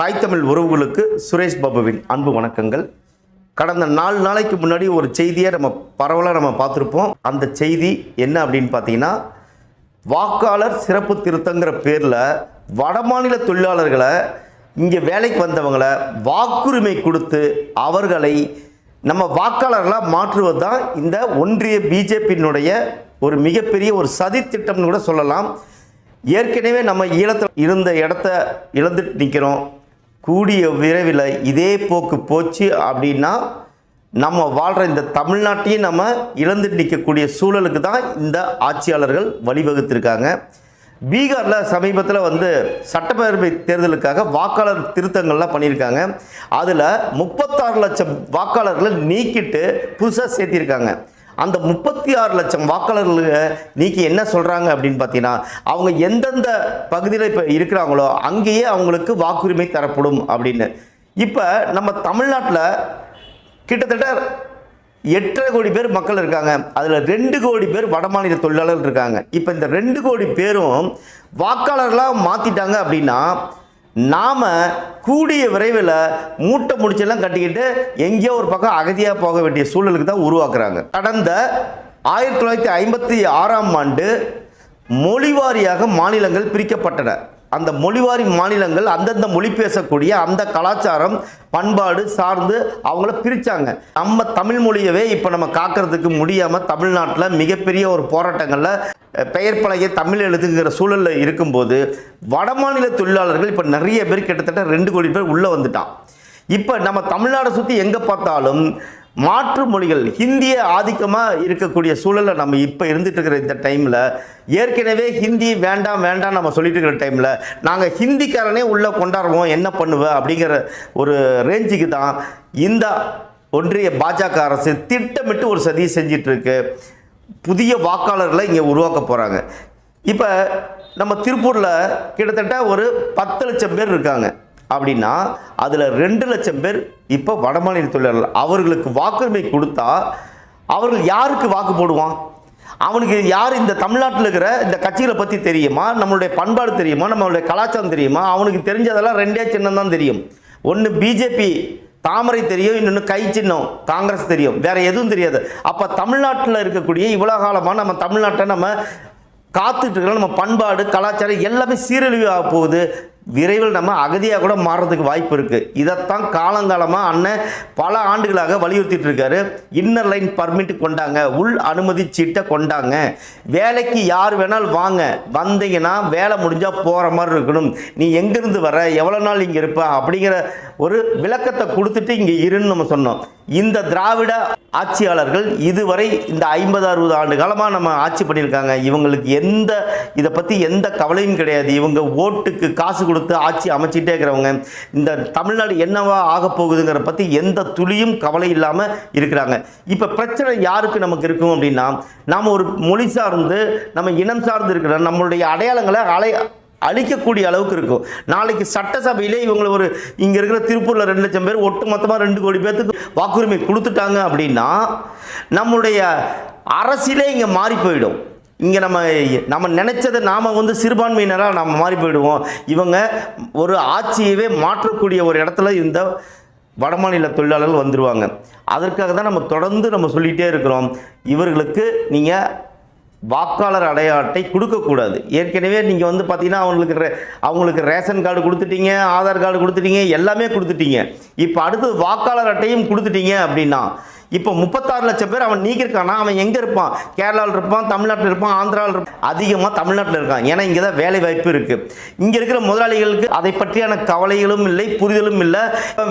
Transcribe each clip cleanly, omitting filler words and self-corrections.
தாய் தமிழ் உறவுகளுக்கு சுரேஷ் பாபுவின் அன்பு வணக்கங்கள். கடந்த 4 நாளைக்கு முன்னாடி ஒரு செய்தியை நம்ம பரவலாக பார்த்துருப்போம். அந்த செய்தி என்ன அப்படின்னு பார்த்தீங்கன்னா, வாக்காளர் சிறப்பு திருத்தங்கிற பேரில் வடமாநில தொழிலாளர்களை இங்கே வேலைக்கு வந்தவங்களை வாக்குரிமை கொடுத்து அவர்களை நம்ம வாக்காளர்களாக மாற்றுவது தான் இந்த ஒன்றிய பிஜேபியினுடைய ஒரு மிகப்பெரிய ஒரு சதி திட்டம்னு கூட சொல்லலாம். ஏற்கனவே நம்ம ஈழத்தில் இருந்த இடத்த இழந்துட்டு நிற்கிறோம். கூடிய விரைவில் இதே போக்கு போச்சு அப்படின்னா நம்ம வாழ்கிற இந்த தமிழ்நாட்டையும் நம்ம இழந்துட்டு நிற்கக்கூடிய சூழலுக்கு தான் இந்த ஆட்சியாளர்கள் வழிவகுத்திருக்காங்க. பீகாரில் சமீபத்தில் சட்டப்பேரவை தேர்தலுக்காக வாக்காளர் திருத்தங்கள்லாம் பண்ணியிருக்காங்க. அதில் 36 லட்சம் வாக்காளர்களை நீக்கிட்டு புதுசாக சேர்த்திருக்காங்க. அந்த 36 லட்சம் வாக்காளர்களுக்கு நீக்கி என்ன சொல்கிறாங்க அப்படின்னு பார்த்தீங்கன்னா, அவங்க எந்தெந்த பகுதியில் இப்போ இருக்கிறாங்களோ அங்கேயே அவங்களுக்கு வாக்குரிமை தரப்படும் அப்படின்னு. இப்போ நம்ம தமிழ்நாட்டில் கிட்டத்தட்ட 8.5 கோடி பேர் மக்கள் இருக்காங்க. அதில் 2 கோடி பேர் வடமாநில தொழிலாளர்கள் இருக்காங்க. இப்போ இந்த 2 கோடி பேரும் வாக்காளர்களாக மாற்றிட்டாங்க அப்படின்னா நாம் கூடிய விரைவில் மூட்டை முடிச்செல்லாம் கட்டிக்கிட்டு எங்கேயோ ஒரு பக்கம் அகதியாக போக வேண்டிய சூழலுக்கு தான் உருவாக்குறாங்க. கடந்த 1956ஆம் ஆண்டு மொழிவாரியாக மாநிலங்கள் பிரிக்கப்பட்டன. அந்த மொழிவாரி மாநிலங்கள் அந்தந்த மொழி பேசக்கூடிய அந்த கலாச்சாரம் பண்பாடு சார்ந்து அவங்கள பிரித்தாங்க. நம்ம தமிழ் மொழியவே இப்போ நம்ம காக்கிறதுக்கு முடியாமல் தமிழ்நாட்டில் மிகப்பெரிய ஒரு போராட்டங்களில் பெயர் பலகை தமிழ் எழுதுங்கிற சூழலில் இருக்கும்போது வடமாநில தொழிலாளர்கள் இப்போ நிறைய பேர் கிட்டத்தட்ட 2 கோடி பேர் உள்ளே வந்துட்டான். இப்போ நம்ம தமிழ்நாடை சுற்றி எங்கே பார்த்தாலும் மாற்று மொழிகள் ஹிந்தியை ஆதிக்கமாக இருக்கக்கூடிய சூழலில் நம்ம இப்போ இருந்துட்டு இருக்கிற இந்த டைமில் ஏற்கனவே ஹிந்தி வேண்டாம் வேண்டாம் நம்ம சொல்லிட்டு இருக்கிற டைமில் நாங்கள் ஹிந்திக்காரனே உள்ளே கொண்டாடுவோம் என்ன பண்ணுவேன் அப்படிங்கிற ஒரு ரேஞ்சுக்கு தான் இந்த ஒன்றிய பாஜக அரசு திட்டமிட்டு ஒரு சதியை செஞ்சிட்ருக்கு. புதிய வாக்காளர்களை இங்கே உருவாக்க போகிறாங்க. இப்போ நம்ம திருப்பூரில் கிட்டத்தட்ட ஒரு 10 லட்சம் பேர் இருக்காங்க அப்படின்னா அதில் 2 லட்சம் பேர் இப்போ வடமாநில தொழிலாளர்கள். அவர்களுக்கு வாக்குரிமை கொடுத்தா அவர்கள் யாருக்கு வாக்கு போடுவான்? அவனுக்கு யார் இந்த தமிழ்நாட்டில் இருக்கிற இந்த கட்சிகளை பற்றி தெரியுமா? நம்மளுடைய பண்பாடு தெரியுமா? நம்மளுடைய கலாச்சாரம் தெரியுமா? அவனுக்கு தெரிஞ்சதெல்லாம் 2 சின்னம் தான் தெரியும். ஒன்று பிஜேபி தாமரை தெரியும், இன்னொன்று கை சின்னம் காங்கிரஸ் தெரியும், வேற எதுவும் தெரியாது. அப்போ தமிழ்நாட்டில் இருக்கக்கூடிய இவ்வளோ காலமாக நம்ம தமிழ்நாட்டை நம்ம காத்துட்டு இருக்கிறோம். நம்ம பண்பாடு கலாச்சாரம் எல்லாமே சீரழிவாக போகுது. விரைவில் நம்ம அகதியாக கூட மாறுறதுக்கு வாய்ப்பு இருக்குது. இதைத்தான் காலங்காலமாக அண்ணன் பல ஆண்டுகளாக வலியுறுத்திட்டு இருக்காரு. இன்னர் லைன் பர்மிட் கொண்டாங்க, உள் அனுமதி சீட்டை கொண்டாங்க, வேலைக்கு யார் வேணாலும் வாங்க, வந்தீங்கன்னா வேலை முடிஞ்சால் போகிற மாதிரி இருக்கணும், நீ எங்கேருந்து வர எவ்வளோ நாள் இங்கே இருப்ப அப்படிங்கிற ஒரு விளக்கத்தை கொடுத்துட்டு இங்கே இருன்னு நம்ம சொன்னோம். இந்த திராவிட ஆட்சியாளர்கள் இதுவரை இந்த 50-60 ஆண்டு காலமாக நம்ம ஆட்சி பண்ணியிருக்காங்க. இவங்களுக்கு இதை பற்றி எந்த கவலையும் கிடையாது. இவங்க ஓட்டுக்கு காசு கொடுத்து ஆட்சி அமைச்சிட்டே இருக்கிறவங்க. இந்த தமிழ்நாடு என்னவா ஆக போகுதுங்கிற பற்றி எந்த துளியும் கவலை இல்லாமல் இருக்கிறாங்க. இப்போ பிரச்சனை யாருக்கு நமக்கு இருக்கும் அப்படின்னா, நாம் ஒரு மொழி சார்ந்து நம்ம இனம் சார்ந்து இருக்கிற நம்மளுடைய அடையாளங்களை அழிக்கக்கூடிய அளவுக்கு இருக்கும். நாளைக்கு சட்டசபையிலே இவங்களை இங்கே இருக்கிற திருப்பூரில் 2 லட்சம் பேர் ஒட்டு மொத்தமாக 2 கோடி பேர்த்துக்கு வாக்குரிமை கொடுத்துட்டாங்க அப்படின்னா நம்மளுடைய அரசியலே இங்கே மாறி போயிடும். இங்கே நம்ம நினைச்சதை நாம் சிறுபான்மையினராக நம்ம மாறி போயிடுவோம். இவங்க ஒரு ஆட்சியவே மாற்றக்கூடிய ஒரு இடத்துல இந்த வடமாநில தொழிலாளர்கள் வந்துடுவாங்க. அதற்காக தான் நம்ம தொடர்ந்து நம்ம சொல்லிகிட்டே இருக்கிறோம், இவர்களுக்கு நீங்கள் வாக்காளர் அடையாள அட்டை கொடுக்கக்கூடாது. ஏற்கனவே நீங்கள் பார்த்தீங்கன்னா அவங்களுக்கு ரேஷன் கார்டு கொடுத்துட்டீங்க, ஆதார் கார்டு கொடுத்துட்டீங்க, எல்லாமே கொடுத்துட்டீங்க. இப்போ அடுத்தது வாக்காளர் அட்டையும் கொடுத்துட்டீங்க அப்படின்னா இப்போ 36 லட்சம் பேர் அவன் நீக்கிருக்கானா, அவன் எங்கே இருப்பான்? கேரளாவில் இருப்பான், தமிழ்நாட்டில் இருப்பான், ஆந்திராவில் இருப்பான். அதிகமாக தமிழ்நாட்டில் இருக்கான். ஏன்னா இங்கே தான் வேலை வாய்ப்பு இருக்குது. இங்கே இருக்கிற முதலாளிகளுக்கு அதை பற்றியான கவலைகளும் இல்லை, புரிதலும் இல்லை.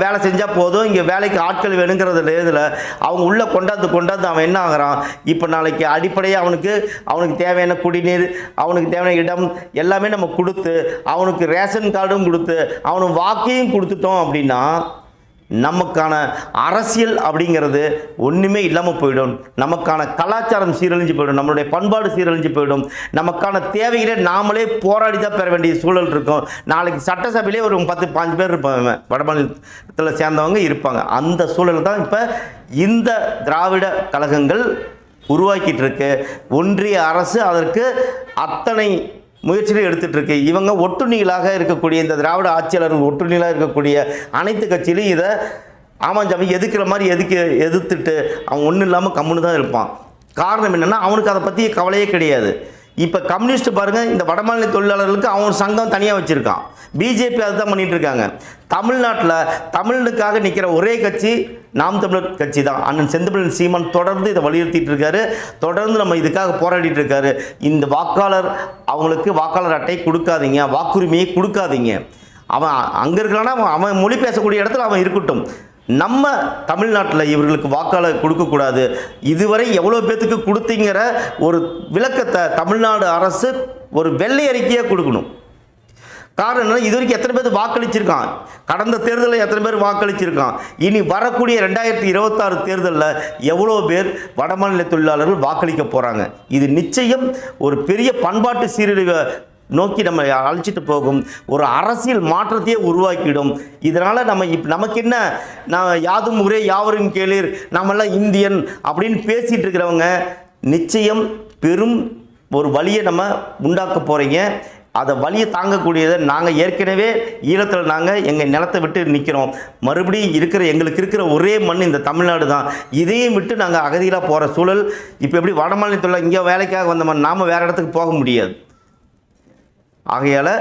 வேலை செஞ்சால் போதும், இங்கே வேலைக்கு ஆட்கள் வேணுங்கிறது இதில் அவங்க உள்ளே கொண்டாந்து அவன் என்ன ஆகிறான்? இப்போ நாளைக்கு அடிப்படையாக அவனுக்கு தேவையான குடிநீர், அவனுக்கு தேவையான இடம் எல்லாமே நம்ம கொடுத்து, அவனுக்கு ரேஷன் கார்டும் கொடுத்து, அவனுக்கு வாக்கையும் கொடுத்துட்டோம் அப்படின்னா நமக்கான அரசியல் அப்படிங்கிறது ஒன்றுமே இல்லாமல் போயிடும். நமக்கான கலாச்சாரம் சீரழிஞ்சு போயிடும், நம்மளுடைய பண்பாடு சீரழிஞ்சு போயிடும். நமக்கான தேவைகளை நாமளே போராடி தான் பெற வேண்டிய சூழல் இருக்கும். நாளைக்கு சட்டசபையிலே ஒரு 10-15 பேர் இருப்பாங்க, வடமாநிலத்தில் சேர்ந்தவங்க இருப்பாங்க. அந்த சூழல் தான் இப்போ இந்த திராவிட கழகங்கள் உருவாக்கிட்டு இருக்கு. ஒன்றிய அரசு அதற்கு அத்தனை முயற்சிகளை எடுத்துகிட்டு இருக்கு. இவங்க ஒட்டுண்ணிகளாக இருக்கக்கூடிய இந்த திராவிட ஆட்சியாளர்கள் ஒட்டுண்ணிகளாக இருக்கக்கூடிய அனைத்து கட்சியிலையும் இதை ஆமாஞ்சாமி எதிர்க்கிற மாதிரி எதிர்த்துட்டு அவன் ஒன்றும் இல்லாமல் கம்முன்னு தான் இருப்பான். காரணம் என்னென்னா அவனுக்கு அதை பற்றி கவலையே கிடையாது. இப்போ கம்யூனிஸ்ட் பாருங்கள், இந்த வடமாநில தொழிலாளர்களுக்கு அவன் சங்கம் தனியாக வச்சுருக்கான். பிஜேபி அதுதான் பண்ணிகிட்டு இருக்காங்க. தமிழ்நாட்டில் தமிழனுக்காக நிற்கிற ஒரே கட்சி நாம் தமிழர் கட்சி தான். அண்ணன் செந்தமிழன் சீமான் தொடர்ந்து இதை வலியுறுத்திட்டு இருக்காரு. தொடர்ந்து நம்ம இதுக்காக போராடிட்டு இருக்காரு. இந்த வாக்காளர் அவங்களுக்கு வாக்காளர் அட்டை கொடுக்காதீங்க, வாக்குரிமையை கொடுக்காதீங்க. அவன் அங்கே இருக்கிறான்னா அவன் மொழி பேசக்கூடிய இடத்துல அவன் இருக்கட்டும். நம்ம தமிழ்நாட்டில் இவர்களுக்கு வாக்காளர் கொடுக்கக்கூடாது. இதுவரை எவ்வளோ பேத்துக்கு கொடுத்தீங்கிற ஒரு விளக்கத்தை தமிழ்நாடு அரசு ஒரு வெள்ளை அறிக்கையாக கொடுக்கணும். காரணம் என்ன, இது வரைக்கும் எத்தனை பேர் வாக்களிச்சிருக்கான், கடந்த தேர்தலில் எத்தனை பேர் வாக்களிச்சிருக்கான், இனி வரக்கூடிய 2026 தேர்தலில் எவ்வளோ பேர் வடமாநில தொழிலாளர்கள் வாக்களிக்க போகிறாங்க. இது நிச்சயம் ஒரு பெரிய பண்பாட்டு சீரழிவை நோக்கி நம்ம அழைச்சிட்டு போகும், ஒரு அரசியல் மாற்றத்தையே உருவாக்கிடும். இதனால் நமக்கு என்ன, நான் யாதும் ஊரே யாவரும் கேளீர், நம்மெல்லாம் இந்தியன் அப்படின்னு பேசிகிட்டு இருக்கிறவங்க நிச்சயம் பெரும் ஒரு வழியை நம்ம உண்டாக்க போகிறீங்க. அதை வழியை தாங்கக்கூடியதை நாங்கள் ஏற்கனவே ஈழத்தில் நாங்கள் எங்கள் நிலத்தை விட்டு நிற்கிறோம். மறுபடியும் எங்களுக்கு இருக்கிற ஒரே மண் இந்த தமிழ்நாடு தான். இதையும் விட்டு நாங்கள் அகதிகளாக போகிற சூழல். இப்போ எப்படி வடமாநிலத்தில் இங்கே வேலைக்காக வந்த மாதிரி நாம் வேறு இடத்துக்கு போக முடியாது. ஆகையால்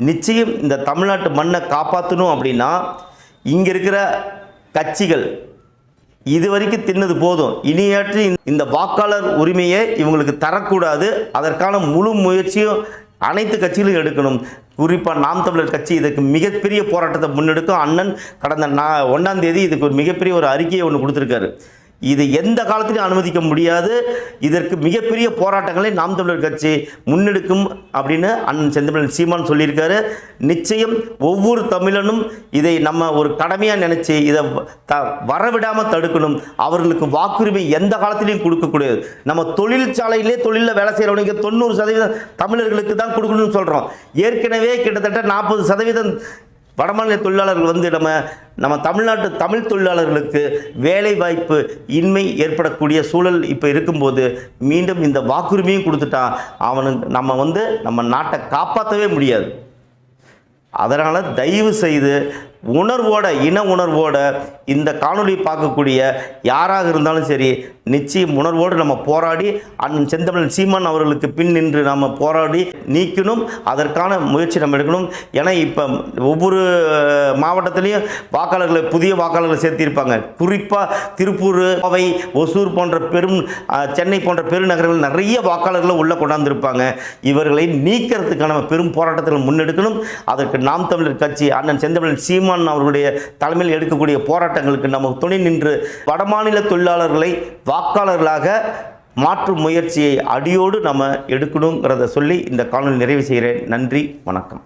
நிச்சயம் இந்த தமிழ்நாட்டு மண்ணை காப்பாற்றணும் அப்படின்னா இங்கே இருக்கிற கட்சிகள் இது வரைக்கும் தின்னது போதும். இனியாற்றி இந்த வாக்காளர் உரிமையை இவங்களுக்கு தரக்கூடாது. அதற்கான முழு முயற்சியும் அனைத்து கட்சிகளும் எடுக்கணும். குறிப்பாக நாம் தமிழர் கட்சி இதுக்கு மிகப்பெரிய போராட்டத்தை முன்னெடுக்கும். அண்ணன் கடந்த 1ஆம் தேதி இதுக்கு ஒரு மிகப்பெரிய ஒரு அறிக்கையை ஒன்று கொடுத்துருக்காரு. இது எந்த காலத்திலும் அனுமதிக்க முடியாது. இதற்கு மிகப்பெரிய போராட்டங்களை நாம் தமிழர் கட்சி முன்னெடுக்கும் அப்படின்னு அண்ணன் செந்தமிழன் சீமான் சொல்லியிருக்காரு. நிச்சயம் ஒவ்வொரு தமிழனும் இதை நம்ம ஒரு கடமையாக நினச்சி இதை வரவிடாமல் தடுக்கணும். அவர்களுக்கு வாக்குரிமை எந்த காலத்திலையும் கொடுக்கக்கூடாது. நம்ம தொழிற்சாலையிலே தொழிலில் வேலை செய்கிறவனுக்கு 90% தமிழர்களுக்கு தான் கொடுக்கணும்னு சொல்கிறோம். ஏற்கனவே கிட்டத்தட்ட 40% வடமாநில தொழிலாளர்கள் நம்ம தமிழ்நாட்டு தமிழ் தொழிலாளர்களுக்கு வேலை வாய்ப்பு இன்மை ஏற்படக்கூடிய சூழல் இப்போ இருக்கும்போது மீண்டும் இந்த வாக்குரிமையும் கொடுத்துட்டா நம்ம நாட்டை காப்பாற்றவே முடியாது. அதனால் தயவு செய்து இன உணர்வோட இந்த காணொலி பார்க்கக்கூடிய யாராக இருந்தாலும் சரி, நிச்சயம் உணர்வோடு நம்ம போராடி அண்ணன் செந்தமிழன் சீமான் அவர்களுக்கு பின் நின்று நம்ம போராடி நீக்கணும். அதற்கான முயற்சி நம்ம எடுக்கணும். ஏன்னா இப்போ ஒவ்வொரு மாவட்டத்திலையும் புதிய வாக்காளர்களை சேர்த்திருப்பாங்க. குறிப்பாக திருப்பூர், கோவை, ஒசூர் போன்ற சென்னை போன்ற பெருநகரங்கள் நிறைய வாக்காளர்களை உள்ளே கொண்டாந்துருப்பாங்க. இவர்களை நீக்கிறதுக்கான பெரும் போராட்டத்தில் முன்னெடுக்கணும். அதற்கு நாம் தமிழர் கட்சி அண்ணன் செந்தமிழன் சீமான் அவர்களுடைய தலைமையில் எடுக்கக்கூடிய போராட்டங்களுக்கு நம்ம துணை நின்று வடமாநில தொழிலாளர்களை வாக்காளர்களாக மாற்றும் முயற்சியை அடியோடு நம்ம எடுக்கணுங்கிறத சொல்லி இந்த காணொலி நிறைவு செய்கிறேன். நன்றி, வணக்கம்.